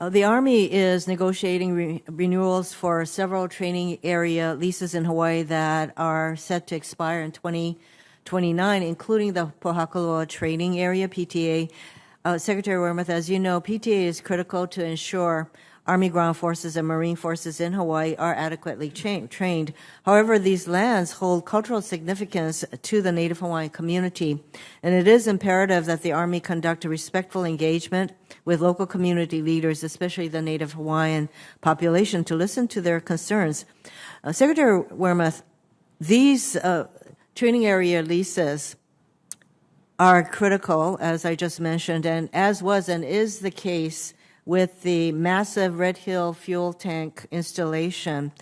The Army is negotiating renewals for several training area leases in Hawaii that are set to expire in 2029, including the Pohakuloa Training Area, PTA. Secretary Wormuth, as you know, PTA is critical to ensure Army ground forces and Marine forces in Hawaii are adequately trained. However, these lands hold cultural significance to the Native Hawaiian community, and it is imperative that the Army conduct a respectful engagement with local community leaders, especially the Native Hawaiian population, to listen to their concerns. Secretary Wormuth, these training area leases are critical, as I just mentioned, and as was and is the case with the massive Red Hill fuel tank installation.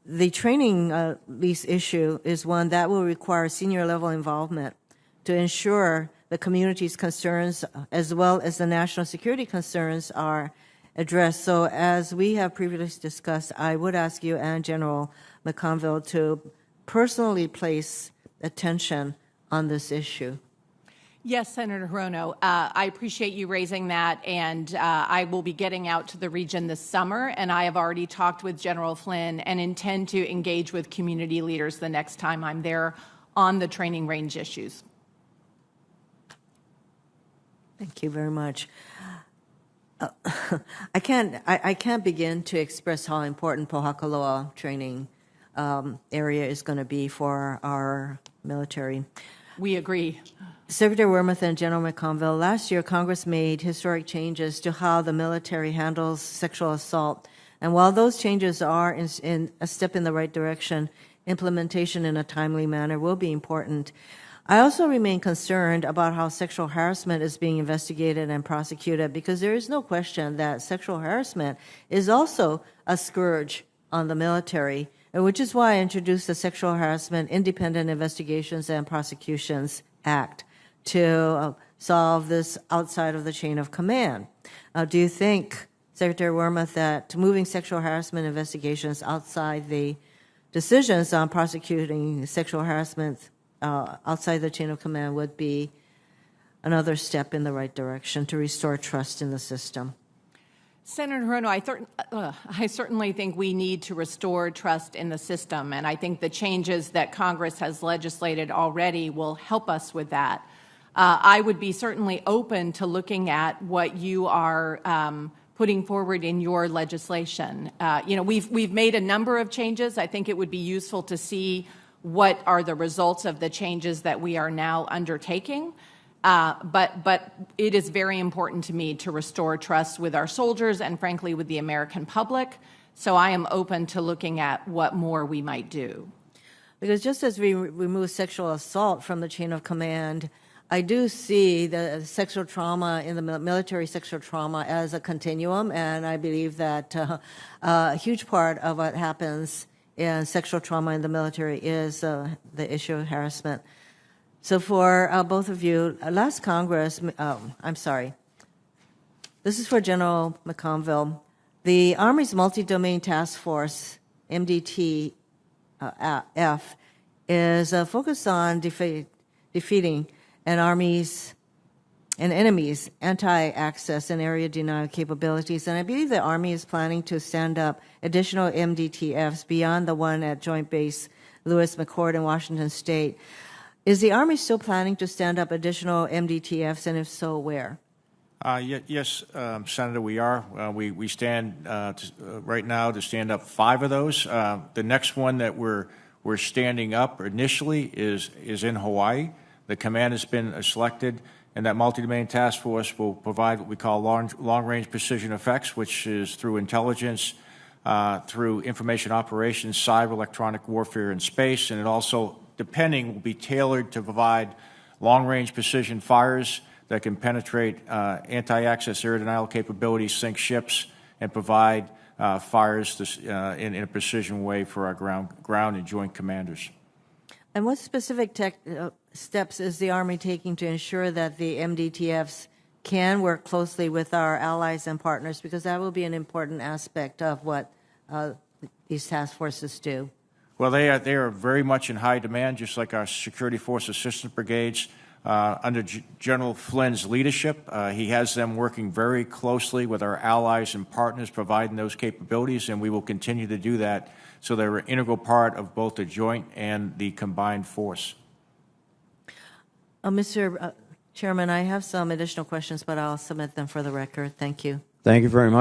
The training lease issue is one that will require senior level involvement to ensure the community's concerns as well as the national security concerns are addressed. So as we have previously discussed, I would ask you and General McConville to personally place attention on this issue. Yes, Senator Hirono, I appreciate you raising that, and I will be getting out to the region this summer, and I have already talked with General Flynn and intend to engage with community leaders the next time I'm there on the training range issues. Thank you very much. I can't begin to express how important Pohakuloa training area is going to be for our military. We agree. Secretary Wormuth and General McConville, last year Congress made historic changes to how the military handles sexual assault. And while those changes are in a step in the right direction, implementation in a timely manner will be important. I also remain concerned about how sexual harassment is being investigated and prosecuted, because there is no question that sexual harassment is also a scourge on the military, which is why I introduced the Sexual Harassment Independent Investigations and Prosecutions Act to solve this outside of the chain of command. Do you think, Secretary Wormuth, that moving sexual harassment investigations outside the decisions on prosecuting sexual harassment outside the chain of command would be another step in the right direction to restore trust in the system? Senator Hirono, I certainly think we need to restore trust in the system, and I think the changes that Congress has legislated already will help us with that. I would be certainly open to looking at what you are putting forward in your legislation. We've made a number of changes. I think it would be useful to see what are the results of the changes that we are now undertaking. But it is very important to me to restore trust with our soldiers and, frankly, with the American public. So I am open to looking at what more we might do. Because just as we remove sexual assault from the chain of command, I do see the sexual trauma in the military sexual trauma as a continuum, and I believe that a huge part of what happens in sexual trauma in the military is the issue of harassment. So for both of you, last Congress, this is for General McConville. The Army's Multi-Domain Task Force, MDTF, is focused on defeating an enemy's anti-access and area denial capabilities. And I believe the Army is planning to stand up additional MDTFs beyond the one at Joint Base Lewis McChord in Washington State. Is the Army still planning to stand up additional MDTFs, and if so, where? Yes, Senator, we are. We stand right now to stand up 5 of those. The next one that we're standing up initially is in Hawaii. The command has been selected, and that multi-domain task force will provide what we call long-range precision effects, which is through intelligence, through information operations, cyber, electronic warfare, and space, and it also, depending, will be tailored to provide long-range precision fires that can penetrate anti-access air denial capabilities, sink ships, and provide fires in a precision way for our ground and joint commanders. And what specific steps is the Army taking to ensure that the MDTFs can work closely with our allies and partners, because that will be an important aspect of what these task forces do? Well, they are very much in high demand, just like our security force assistance brigades. under General Flynn's leadership. He has them working very closely with our allies and partners, providing those capabilities, and we will continue to do that so they're an integral part of both the joint and the combined force. Mr. Chairman, I have some additional questions, but I'll submit them for the record. Thank you. Thank you very much.